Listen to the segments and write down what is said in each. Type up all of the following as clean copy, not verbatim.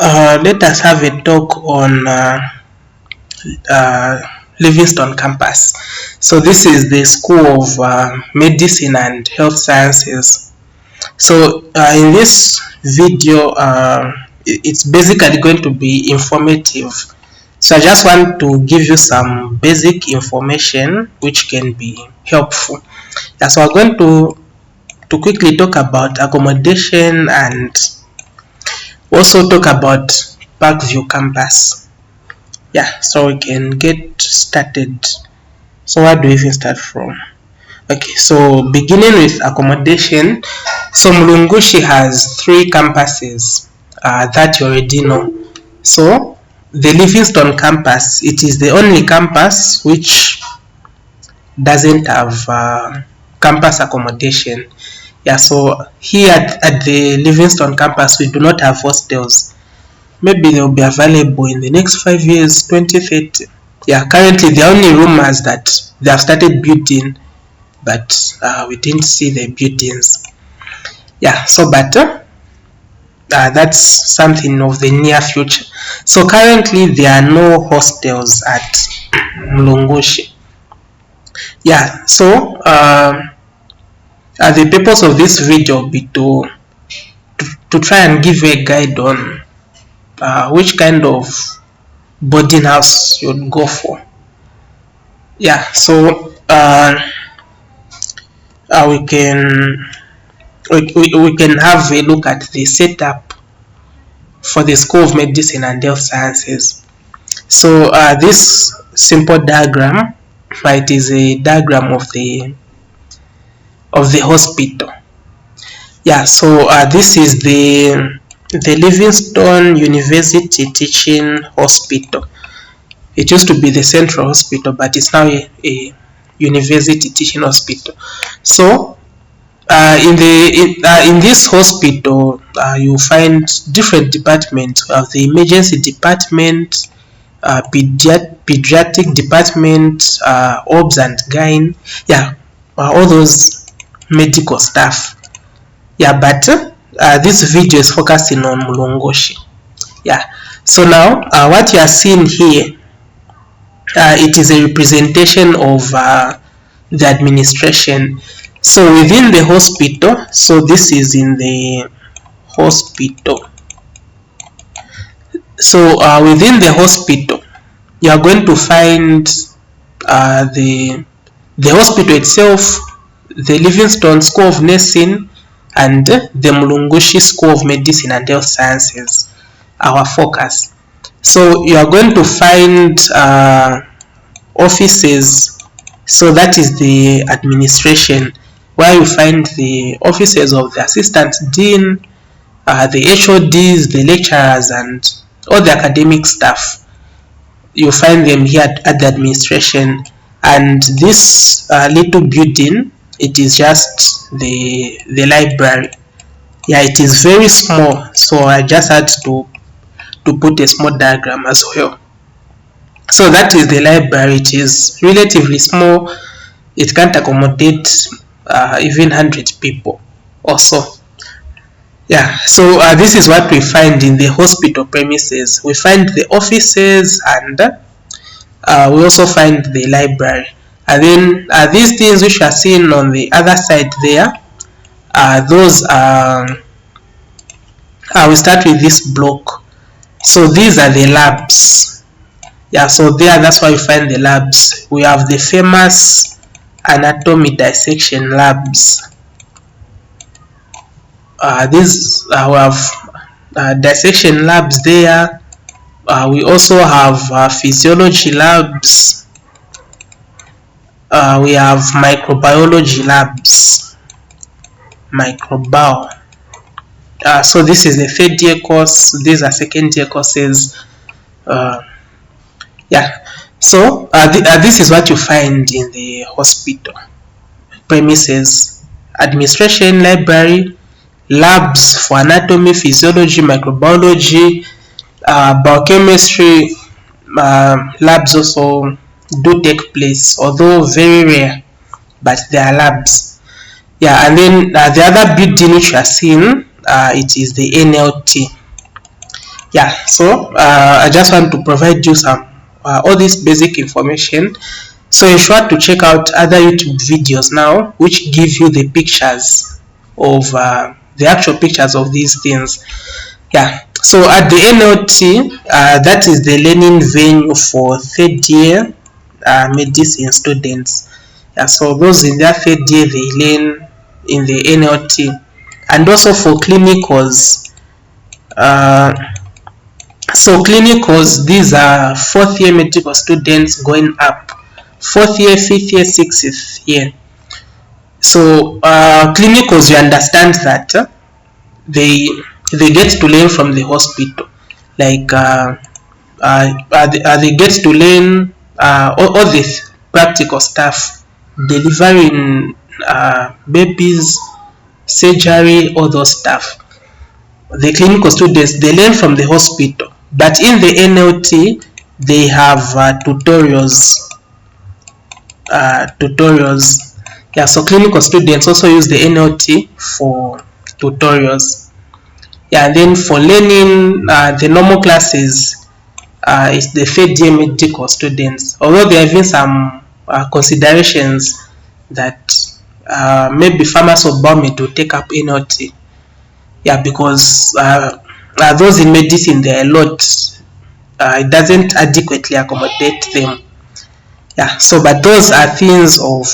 Let us have a talk on uh, Livingstone campus. So this is the School of Medicine and Health Sciences. So in this video, it's basically going to be informative. So I just want to give you some basic information which can be helpful. So we're going to quickly talk about accommodation and also talk about Parkview campus. Yeah, so we can get started. So where do we even start from? Okay, so beginning with accommodation. So Mulungushi has 3 campuses that you already know. So the Livingstone campus, it is the only campus which doesn't have campus accommodation. Yeah, so here at the Livingstone campus, we do not have hostels. Maybe they will be available in the next 5 years, 2030. Yeah, currently the only rumors that they have started building, but we didn't see the buildings. Yeah, so but that's something of the near future. So currently there are no hostels at Mulungushi. Yeah, so the purpose of this video will be to try and give you a guide on which kind of boarding house you'd go for. Yeah, so we can have a look at the setup for the School of Medicine and Health Sciences. So this simple diagram, it is a diagram of the hospital. Yeah, so this is the Livingstone University Teaching Hospital. It used to be the Central Hospital, but it's now a University Teaching Hospital. So in this hospital, you find different departments. We have the emergency department, pediatric department, obs and gyne. Yeah, all those medical stuff. Yeah, but this video is focusing on Mulungushi. Yeah, so now what you are seeing here, it is a representation of the administration. So within the hospital, so this is in the hospital. So within the hospital, you are going to find the hospital itself, the Livingstone School of Nursing, and the Mulungushi School of Medicine and Health Sciences, our focus. So you are going to find offices. So that is the administration, where you find the offices of the assistant dean, the HODs, the lecturers, and all the academic staff. You find them here at the administration. And this little building, it is just the library. Yeah, it is very small, so I just had to put a small diagram as well. So that is the library. It is relatively small. It can't accommodate even 100 people or so. Yeah, so this is what we find in the hospital premises. We find the offices, and we also find the library. And then these things which are seen on the other side there, those we start with this block. So these are the labs. Yeah, so that's why we find the labs. We have the famous anatomy dissection labs. These we have dissection labs there. We also have physiology labs. We have microbiology labs. Microbio. So this is the 3rd year course. These are 2nd year courses. Yeah. So this is what you find in the hospital premises: administration, library, labs for anatomy, physiology, microbiology, biochemistry. Labs also do take place, although very rare, but there are labs. Yeah, and then the other building which you are seeing, it is the NLT. Yeah, so I just want to provide you some all this basic information. So ensure to check out other YouTube videos now, which give you the pictures of the actual pictures of these things. Yeah. So at the NLT, that is the learning venue for third year medicine students. Yeah, so those in their third year they learn in the NLT, and also for clinicals. Uh, so clinicals, these are fourth year medical students going up, fourth year, fifth year, sixth year. So clinicals, you understand that they they get to learn from the hospital, like they get to learn all this practical stuff, delivering babies, surgery, all those stuff. The clinical students, they learn from the hospital, but in the NLT they have tutorials. Yeah, so clinical students also use the NLT for tutorials. Yeah, and then for learning the normal classes, it's the third year medical students. Although there have been some considerations that maybe pharmacy or biomed will take up NLT. Yeah, because those in medicine, there are a lot. It doesn't adequately accommodate them. Yeah, so but those are things of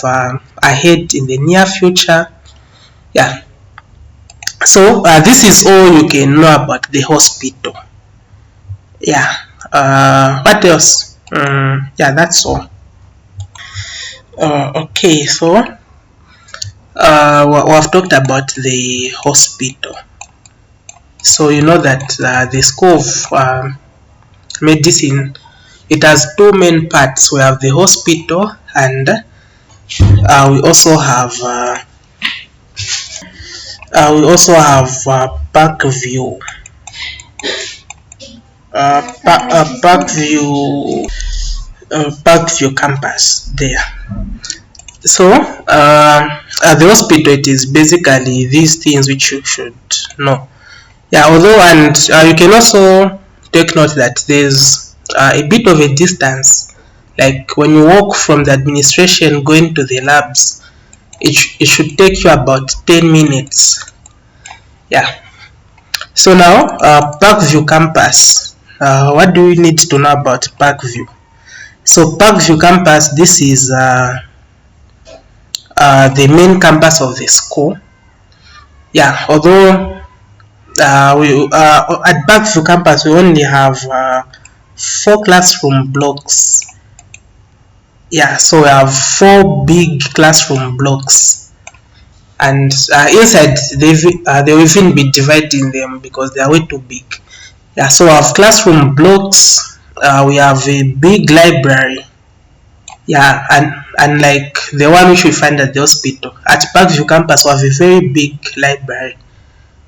ahead in the near future. Yeah, so this is all you can know about the hospital. Yeah, what else? Yeah, that's all. Okay, so we've talked about the hospital. So you know that the school of medicine, it has two main parts. We have the hospital, and we also have Parkview. Parkview campus there. So at the hospital, it is basically these things which you should know. Yeah, although, and you can also take note that there's a bit of a distance. Like when you walk from the administration going to the labs, it should take you about 10 minutes. Yeah. So now, Parkview campus. What do we need to know about Parkview? So Parkview campus, this is the main campus of the school. Yeah, although at Parkview campus we only have 4 classroom blocks. Yeah, so we have 4 big classroom blocks, and inside they will even be dividing them because they are way too big. Yeah, so we have classroom blocks. We have a big library. Yeah, and like the one which we find at the hospital, at Parkview campus we have a very big library.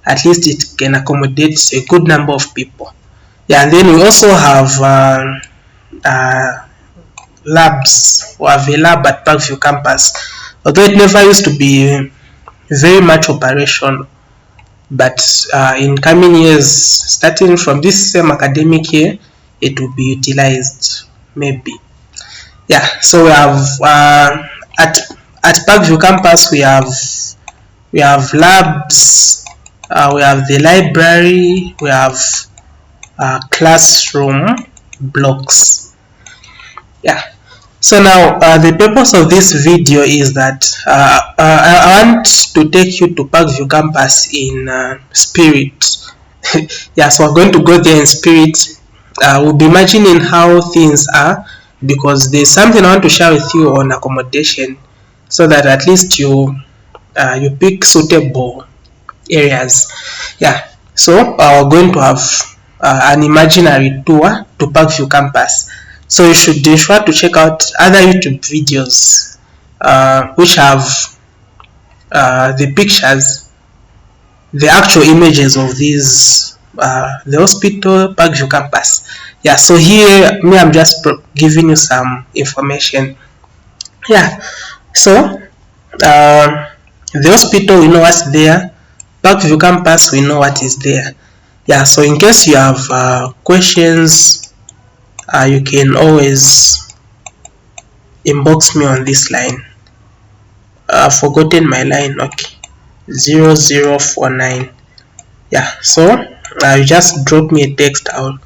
At least it can accommodate a good number of people. Yeah, and then we also have labs. We have a lab at Parkview campus, although it never used to be very much operational. But in coming years, starting from this same academic year, it will be utilized maybe. Yeah, so we have at Parkview campus we have labs, we have the library, we have classroom blocks. Yeah. So now the purpose of this video is that I want to take you to Parkview campus in spirit. Yeah, so we're going to go there in spirit. We'll be imagining how things are, because there's something I want to share with you on accommodation, so that at least you pick suitable areas. Yeah, so we're going to have an imaginary tour to Parkview campus. So you should be sure to check out other YouTube videos which have the pictures, the actual images of these the hospital, Parkview campus. Yeah, so here me, I'm just giving you some information. Yeah, so the hospital, we know what's there. Parkview campus, we know what is there. Yeah, so in case you have questions, you can always inbox me on this line. I've forgotten my line. Okay, 0049. Yeah, so you just drop me a text. I'll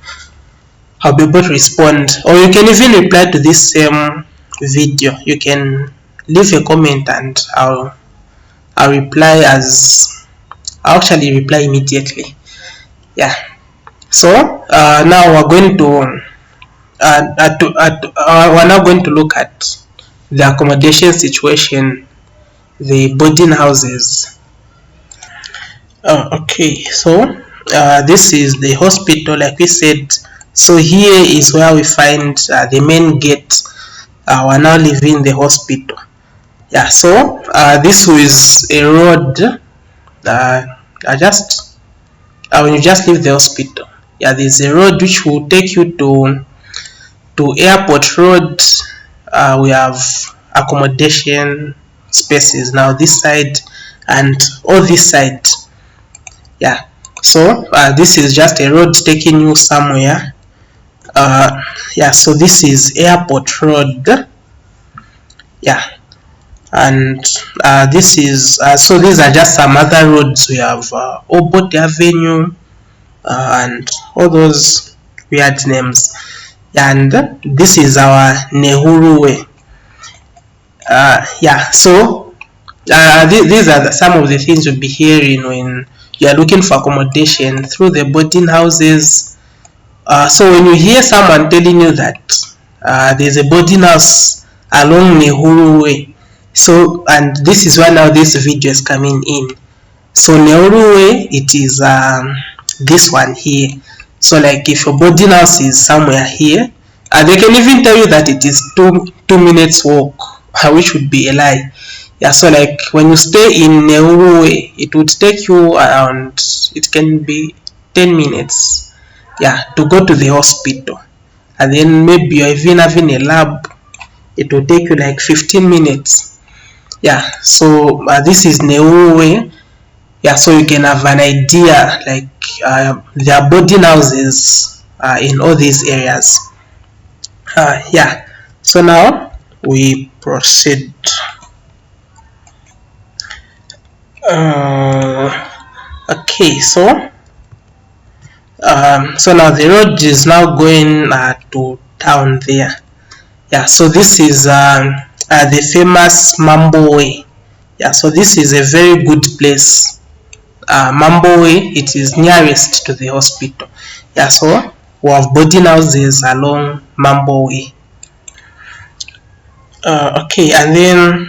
be able to respond, or you can even reply to this same video. You can leave a comment and I'll reply I'll actually reply immediately. Yeah. So now we're now going to look at the accommodation situation, the boarding houses. Okay, so this is the hospital, like we said. So here is where we find the main gate. We're now leaving the hospital. Yeah, so this is a road. When you just leave the hospital, yeah, there's a road which will take you to Airport Road. We have accommodation spaces now this side and all this side. Yeah, so this is just a road taking you somewhere. Yeah, so this is Airport Road. Yeah, and this is so these are just some other roads. We have Obote Avenue and all those weird names. And this is our Nehuru Way. Yeah, so these are some of the things you'll be hearing when you are looking for accommodation through the boarding houses. So when you hear someone telling you that there's a boarding house along Nehuru Way, so, and this is why now this video is coming in. So Nehuru Way, it is this one here. So like if your boarding house is somewhere here, they can even tell you that it is 2 minutes walk, which would be a lie. Yeah, so like when you stay in Nehuru Way, it would take you around, it can be 10 minutes, yeah, to go to the hospital. And then maybe you're even having a lab, it will take you like 15 minutes. Yeah, so this is Nehuru Way. Yeah, so you can have an idea, like there are boarding houses in all these areas. Yeah, so now we proceed. Okay, so now the road is now going to town there. Yeah, so this is the famous Mambo Way. Yeah, so this is a very good place. Mambo Way, it is nearest to the hospital. Yeah, so we have boarding houses along Mambo Way. Okay, and then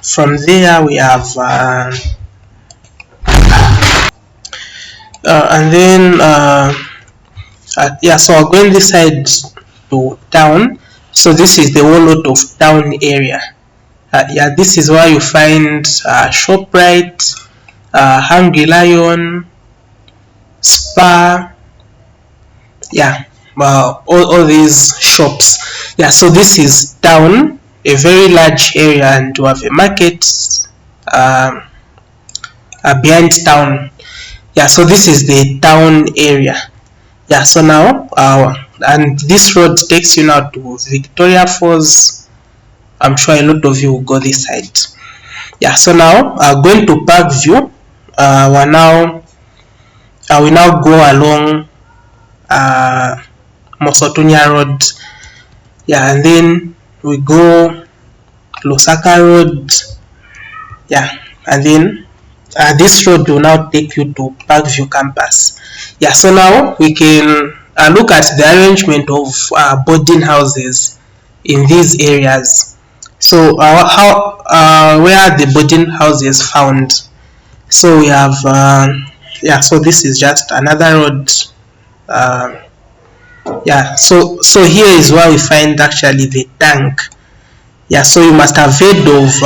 from there we have and then yeah, so I'll go in this side to town. So this is the whole lot of town area. Yeah, this is where you find ShopRite, Hungry Lion, Spa, yeah, all these shops. Yeah, so this is town, a very large area, and to have a market behind town. Yeah, so this is the town area. Yeah, so now and this road takes you now to Victoria Falls. I'm sure a lot of you will go this side. Yeah, so now going to Parkview, we now go along Mosotunya Road. Yeah, and then we go Lusaka Road. Yeah, and then this road will now take you to Parkview campus. Yeah, so now we can look at the arrangement of boarding houses in these areas. So where are the boarding houses found? So we have yeah, so this is just another road. Yeah, so here is where we find actually the tank. Yeah, so you must have heard of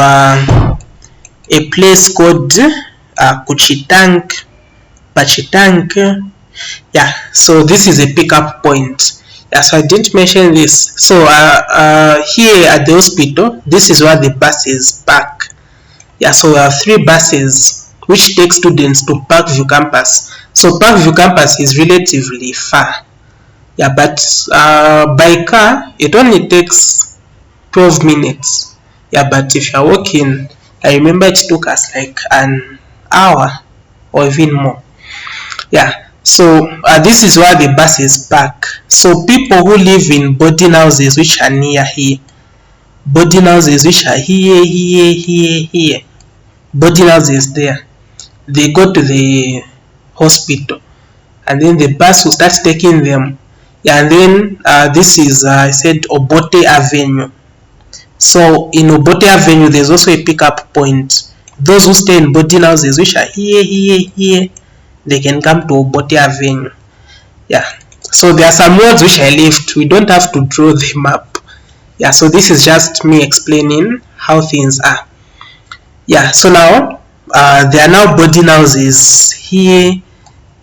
a place called Kuchitank, Pachitank. Yeah, so this is a pickup point. Yeah, so I didn't mention this. So here at the hospital, this is where the buses park. Yeah, so we have 3 buses which take students to Parkview campus. So Parkview campus is relatively far. Yeah, but by car it only takes 12 minutes. Yeah, but if you're walking, I remember it took us like an hour or even more. Yeah, so this is where the buses park. So people who live in boarding houses which are near here, boarding houses which are here, boarding houses there, they go to the hospital, and then the bus will start taking them. Yeah, and then this is I said Obote Avenue. So in Obote Avenue, there's also a pickup point. Those who stay in boarding houses which are here, they can come to Obote Avenue. Yeah. So there are some words which I left. We don't have to draw them up. Yeah. So this is just me explaining how things are. Yeah. So now there are now boarding houses here.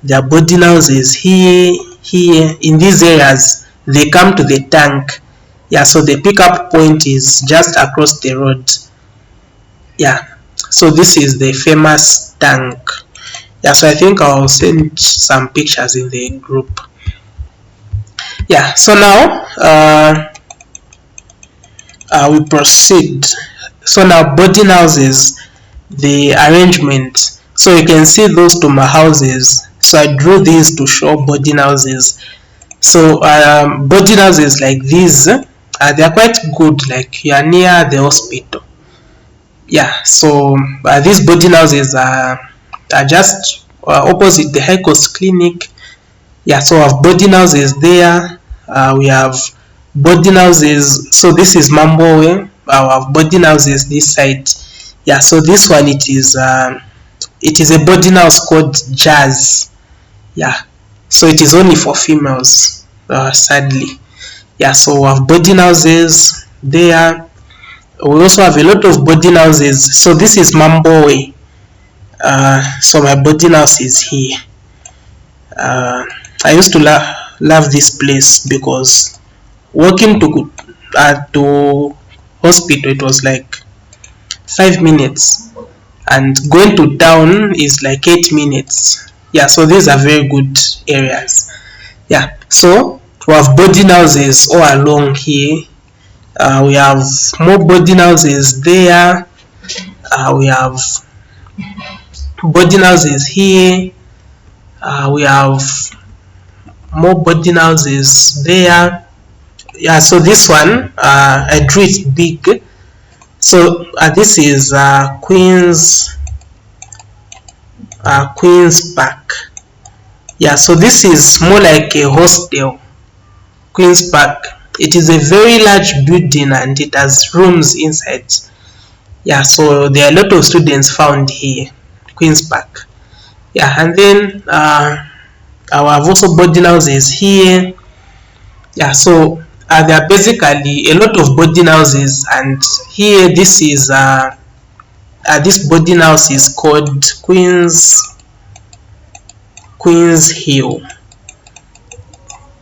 There are boarding houses here. In these areas, they come to the tank. Yeah. So the pickup point is just across the road. Yeah. So this is the famous tank. Yeah, so I think I'll send some pictures in the group. Yeah, so now we proceed. So now boarding houses, the arrangement. So you can see those to my houses. So I drew these to show boarding houses. So boarding houses like these, they are quite good. Like you are near the hospital. Yeah, so these boarding houses are just opposite the High Coast Clinic. Yeah, so we have boarding houses there. We have boarding houses. So this is Mambowe. We have boarding houses this side. Yeah, so this one it is a boarding house called Jazz. Yeah, so it is only for females, sadly. Yeah, so we have boarding houses there. We also have a lot of boarding houses. So this is Mambowe. So my boarding house is here. I used to love this place because walking to hospital it was like 5 minutes, and going to town is like 8 minutes. Yeah, so these are very good areas. Yeah, so we have boarding houses all along here. We have more boarding houses there. We have boarding houses here. We have more boarding houses there. Yeah, so this one I drew it big. So this is Queen's Park. Yeah, so this is more like a hostel. Queen's Park. It is a very large building and it has rooms inside. Yeah, so there are a lot of students found here. Queen's Park. Yeah, and then I have also boarding houses here. Yeah, so there are basically a lot of boarding houses, and here this is this boarding house is called Queen's Hill.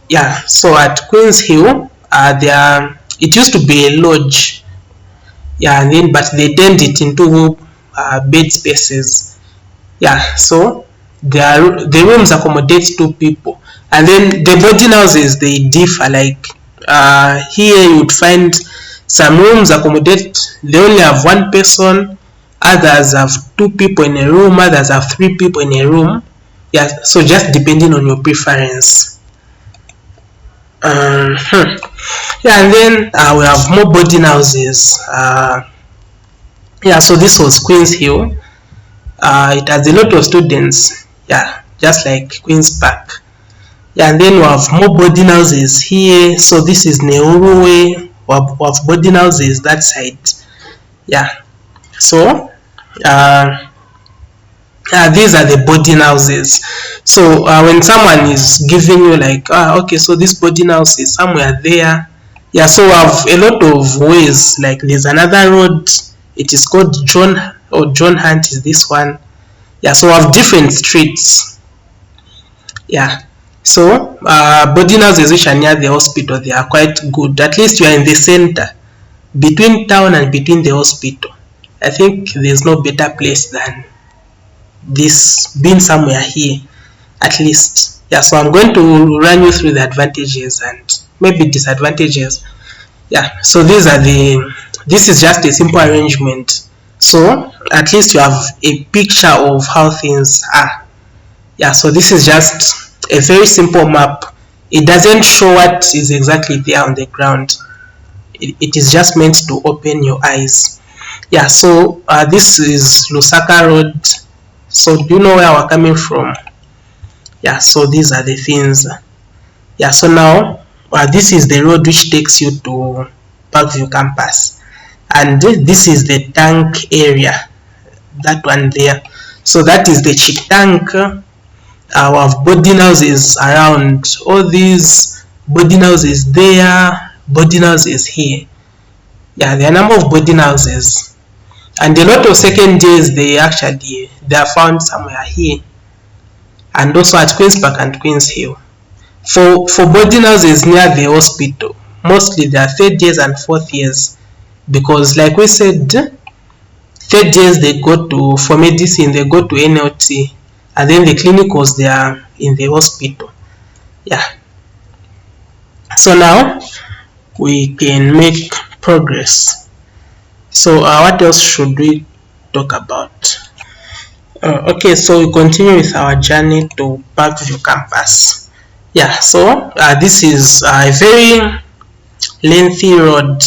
Yeah, so at Queen's Hill it used to be a lodge. Yeah, and then but they turned it into bed spaces. Yeah, so the rooms accommodate 2 people, and then the boarding houses they differ. Like here you would find some rooms accommodate, they only have 1 person, others have 2 people in a room, others have 3 people in a room. Yeah, so just depending on your preference. Yeah, and then we have more boarding houses. Yeah, so this was Queen's Hill. It has a lot of students. Yeah, just like Queen's Park. Yeah, and then we have more boarding houses here. So this is Neuruwe. We have boarding houses that side. Yeah, so these are the boarding houses. So when someone is giving you like, okay, so this boarding house is somewhere there. Yeah, so we have a lot of ways. Like there's another road. It is called John Hunt is this one. Yeah, so we have different streets. Yeah, so boarding houses which are near the hospital, they are quite good. At least you are in the center, between town and between the hospital. I think there's no better place than this, being somewhere here. at least. Yeah, so I'm going to run you through the advantages and maybe disadvantages. Yeah, so this is just a simple arrangement. So at least you have a picture of how things are. Yeah, so this is just a very simple map. It doesn't show what is exactly there on the ground. It is just meant to open your eyes. Yeah, so this is Lusaka Road. So do you know where we're coming from? Yeah, so these are the things. Yeah, so now this is the road which takes you to Parkview campus, and this is the tank area, that one there. So that is the chick tank. Our boarding houses around, all these boarding houses there, boarding houses here. Yeah, there are a number of boarding houses, and a lot of second years they are found somewhere here, and also at Queen's Park and Queen's Hill. For boarding houses near the hospital, mostly they are third years and fourth years, because like we said, third years they go to, for medicine they go to NLT, and then the clinicals they are in the hospital. Yeah, so now we can make progress. So what else should we talk about? Okay, so we continue with our journey to Parkview campus. Yeah, so this is a very lengthy road.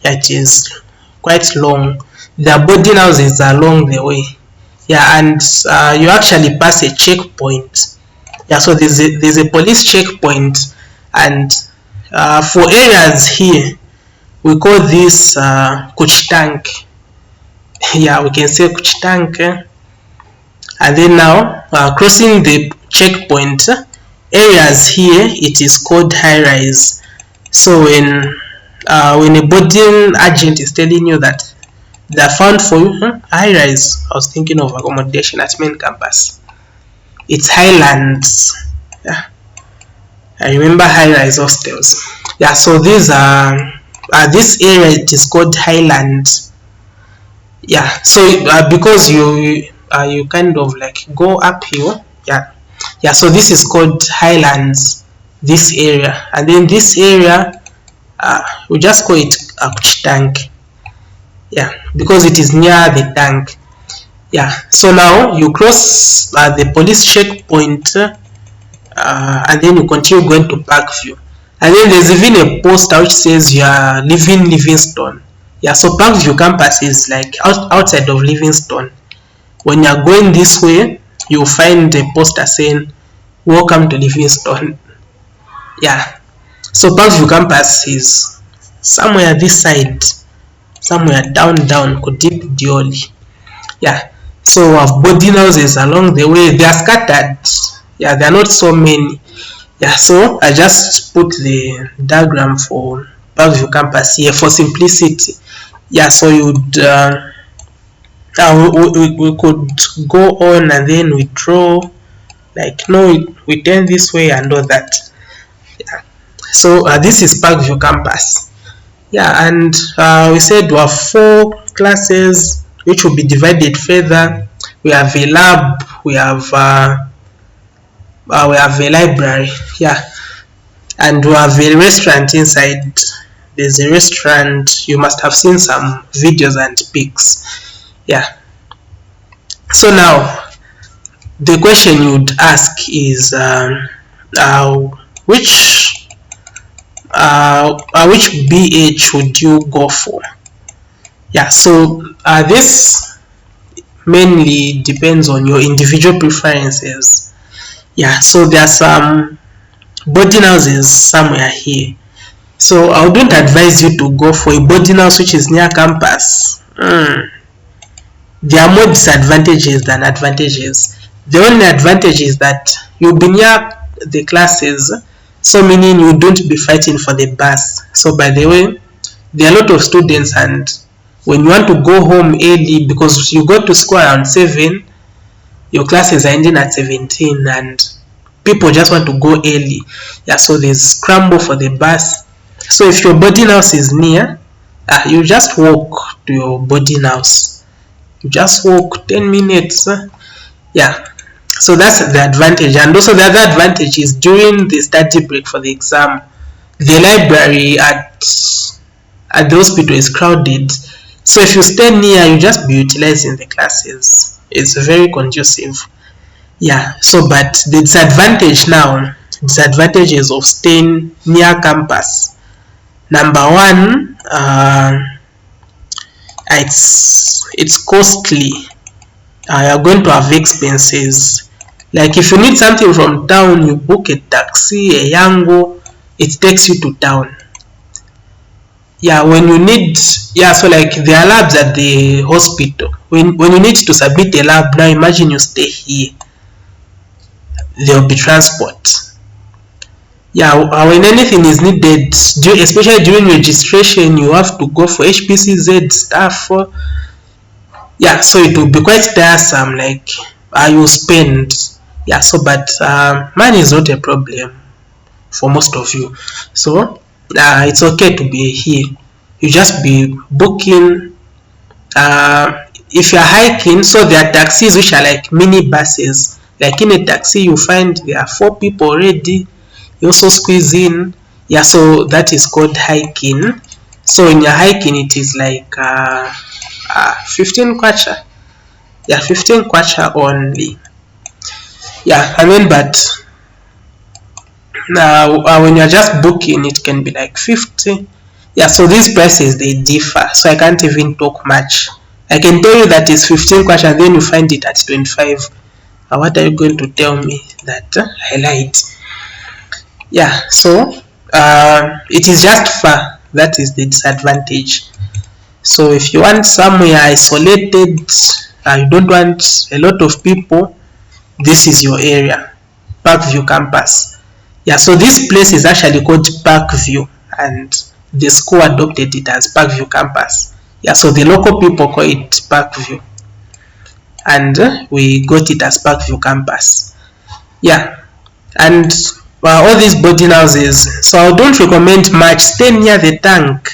It is quite long. There are boarding houses along the way. Yeah, and you actually pass a checkpoint. Yeah, so there's a police checkpoint, and for areas here we call this Kuchtank. Yeah, we can say Kuchtank. And then now crossing the checkpoint, areas here it is called high rise. So when a boarding agent is telling you that they are found for you, high rise, I was thinking of accommodation at main campus. It's Highlands. Yeah, I remember high rise hostels. Yeah, so these are this area it is called Highlands. Yeah, so because you kind of like go uphill. Yeah, so this is called Highlands, this area, and then this area we just call it tank. Yeah, because it is near the tank. Yeah, so now you cross the police checkpoint, and then you continue going to Parkview, and then there's even a poster which says you are leaving Livingstone. Yeah, so Parkview campus is like outside of Livingstone. When you are going this way, you'll find a poster saying welcome to Livingstone. Yeah, so Parkview campus is somewhere this side, somewhere down Kudip Dioli. Yeah, so we have boarding houses along the way. They are scattered. Yeah, they are not so many. Yeah, so I just put the diagram for Parkview campus here for simplicity. Yeah, so you'd we could go on and then we draw, like we turn this way and all that. Yeah, so this is Parkview campus. Yeah, and we said we have 4 classes which will be divided further. We have a lab, we have a library. Yeah, and we have a restaurant inside. There's a restaurant. You must have seen some videos and pics. Yeah, so now the question you would ask is which BH would you go for? Yeah, so this mainly depends on your individual preferences. Yeah, so there are some boarding houses somewhere here. So I wouldn't advise you to go for a boarding house which is near campus. There are more disadvantages than advantages. The only advantage is that you'll be near the classes, so meaning you don't be fighting for the bus. So by the way, there are a lot of students, and when you want to go home early, because you go to school around 7, your classes are ending at 17, and people just want to go early. Yeah, so there's scramble for the bus. So if your boarding house is near, you just walk to your boarding house. You just walk 10 minutes. Yeah, So that's the advantage. And also the other advantage is during the study break for the exam, the library at the hospital is crowded. So if you stay near, you just be utilizing the classes. It's very conducive. Yeah. So but the disadvantages of staying near campus. Number one, it's costly. You're going to have expenses. Like if you need something from town, you book a taxi, a yango, it takes you to town. Yeah, when you need, so like there are labs at the hospital. When you need to submit a lab, now imagine you stay here, there will be transport. Yeah, when anything is needed, especially during registration, you have to go for HPCZ stuff. Yeah, so it will be quite tiresome, like you spend. Yeah, so but money is not a problem for most of you. So it's okay to be here. You just be booking. If you're hiking, so there are taxis which are like mini buses. Like in a taxi, you find there are 4 people already. You also squeeze in. Yeah, so that is called hiking. So when you're hiking, it is like 15 kwacha. Yeah, 15 kwacha only. Yeah, I mean, but now when you're just booking, it can be like 50. Yeah, so these prices, they differ, so I can't even talk much. I can tell you that it's 15 kwacha and then you find it at 25. What are you going to tell me that I lied? Yeah, so it is just far. That is the disadvantage. So if you want somewhere isolated, you don't want a lot of people, this is your area, Parkview campus. Yeah, so this place is actually called Parkview, and the school adopted it as Parkview campus. Yeah, so the local people call it Parkview, and we got it as Parkview campus. Yeah, and all these boarding houses, so I don't recommend much stay near the tank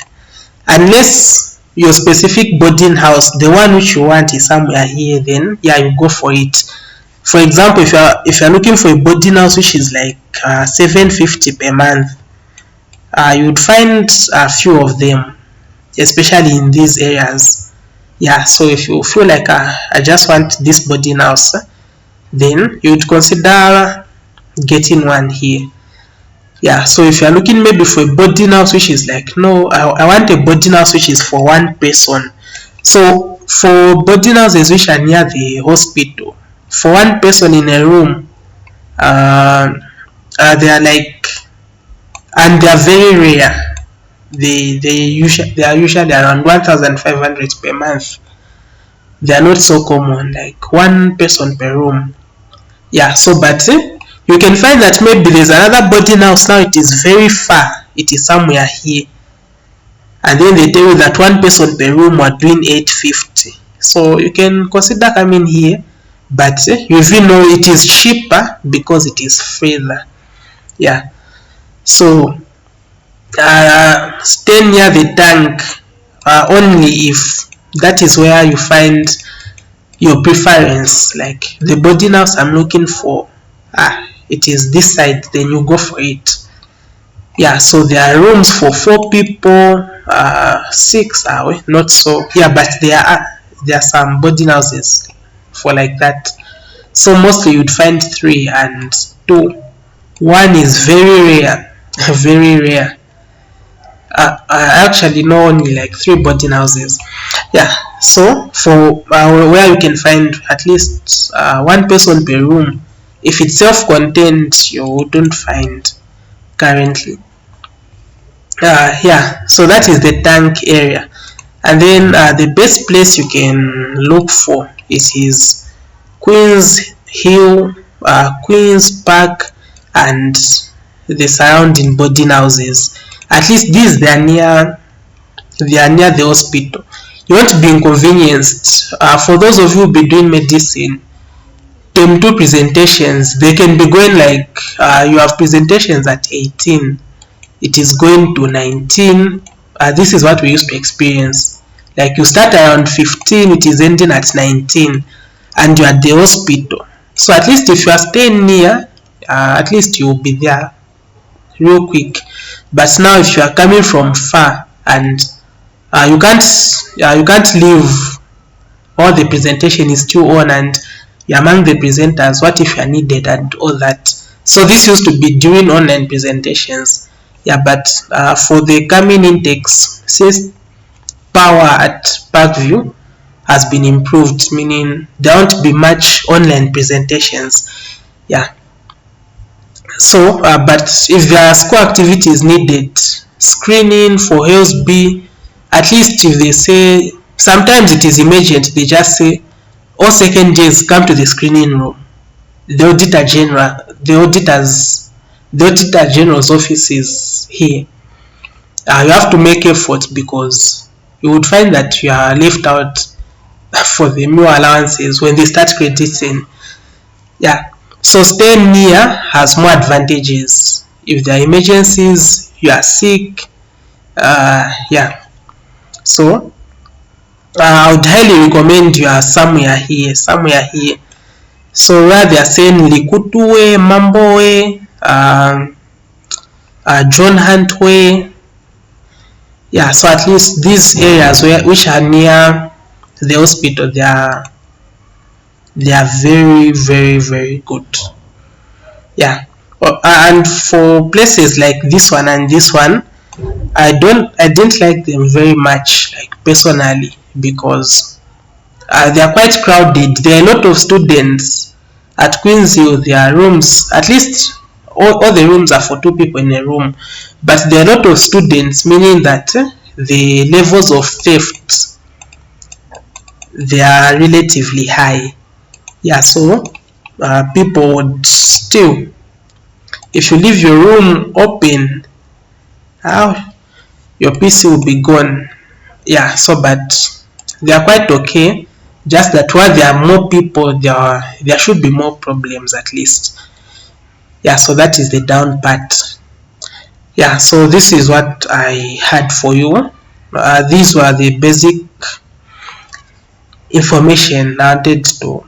unless your specific boarding house, the one which you want, is somewhere here. Then yeah, you go for it. For example, if you're looking for a boarding house which is like 750 per month, you would find a few of them, especially in these areas. Yeah, so if you feel like I just want this boarding house, then you would consider getting one here. Yeah, so if you're looking maybe for a boarding house which is like, no, I want a boarding house which is for one person. So for boarding houses which are near the hospital, for one person in a room, they are like, and they are very rare. They are usually around 1,500 per month. They are not so common, like one person per room. Yeah, so but you can find that maybe there's another boarding house now, it is very far, it is somewhere here, and then they tell you that one person per room are doing 850. So you can consider coming here, but you even know it is cheaper because it is further. Yeah, so stay near the tank only if that is where you find your preference, like the boarding house I'm looking for, it is this side, then you go for it. Yeah, so there are rooms for 4 people, 6 not so. Yeah, but there are some boarding houses for like that. So mostly you'd find 3 and 2. 1 is very rare, very rare. I actually know only like 3 boarding houses. Yeah, so for where you can find at least 1 person per room, if it's self-contained, you wouldn't find currently. Yeah, so that is the tank area. And then the best place you can look for is Queen's Hill, Queen's Park, and the surrounding boarding houses. At least these, they are near the hospital. You want to be inconvenienced. For those of you who be doing medicine, term 2 presentations, they can be going like you have presentations at 18, it is going to 19. This is what we used to experience. Like you start around 15, it is ending at 19, and you are at the hospital. So at least if you are staying near, at least you will be there real quick. But now if you are coming from far and you can't leave, all the presentation is still on and you're among the presenters, what if you're needed and all that. So this used to be during online presentations. Yeah, but for the coming intakes, since power at Parkview has been improved, meaning there won't be much online presentations. Yeah. So, but if there are school activities needed, screening for HLSB, at least if they say, sometimes it is emergent, they just say, all second years come to the screening room. The Auditor General, the Auditor General's office is here. You have to make effort because you would find that you are left out for the meal allowances when they start crediting. Yeah. So staying near has more advantages. If there are emergencies, you are sick, yeah. So I would highly recommend you are somewhere here. So where they are saying Likutuwe, Mambowe, John Hunt Way, yeah. So at least these areas which are near the hospital, they are very, very, very good. Yeah. And for places like this one and this one, I didn't like them very much, like personally, because they are quite crowded. There are a lot of students at Queen's Hill. There are rooms, at least all the rooms are for 2 people in a room, but there are a lot of students, meaning that the levels of theft, they are relatively high. Yeah, so people would still, if you leave your room open, your PC will be gone. Yeah, so but they are quite okay. Just that while there are more people, there should be more problems at least. Yeah, so that is the down part. Yeah, so this is what I had for you. These were the basic information I wanted to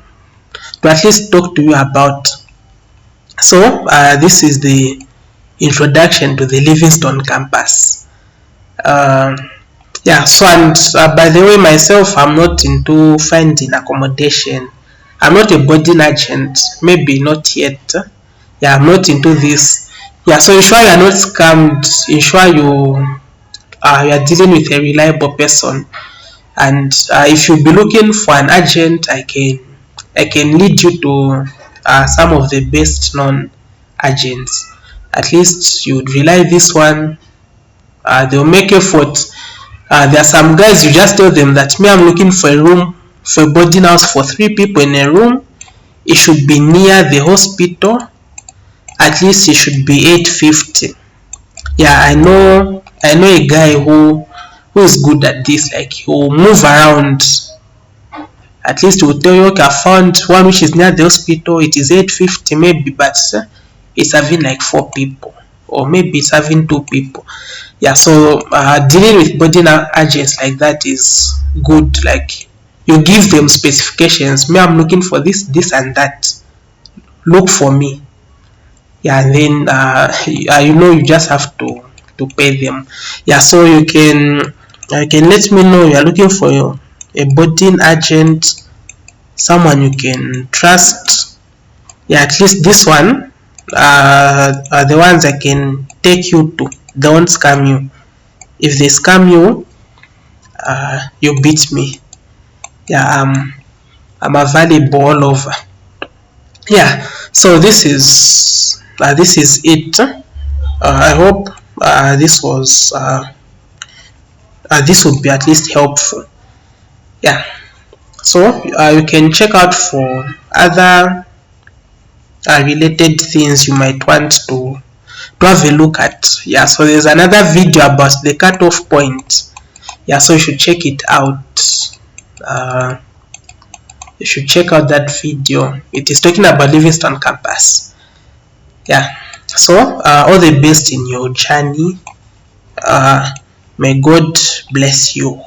at least talk to you about. So this is the introduction to the Livingstone campus. Yeah, so and by the way, myself, I'm not into finding accommodation. I'm not a boarding agent, maybe not yet. Yeah, I'm not into this. Yeah, so ensure you are not scammed. Ensure you are dealing with a reliable person. And if you'll be looking for an agent, I can lead you to some of the best known agents. At least you would rely this one. They'll make effort. There are some guys, you just tell them that me, I'm looking for a room, for a boarding house for 3 people in a room. It should be near the hospital. At least it should be 850. Yeah, I know a guy who is good at this. Like, he will move around. At least he will tell you, okay, I found one which is near the hospital. It is 850 maybe, but it's having like 4 people, or maybe it's having 2 people. Yeah, so dealing with boarding agents like that is good. Like, you give them specifications. Me, I'm looking for this, and that. Look for me. Yeah, and then you just have to pay them. Yeah, so you can let me know you are looking for a boarding agent, someone you can trust. Yeah, at least this one are the ones I can take you to. They won't scam you. If they scam you, you beat me. Yeah, I'm available all over. Yeah, so this is it. I hope this would be at least helpful. Yeah, so you can check out for other related things you might want to have a look at. Yeah, so there's another video about the cutoff point. Yeah, so you should check it out. You should check out that video. It is talking about Livingstone campus. Yeah, so all the best in your journey. May God bless you.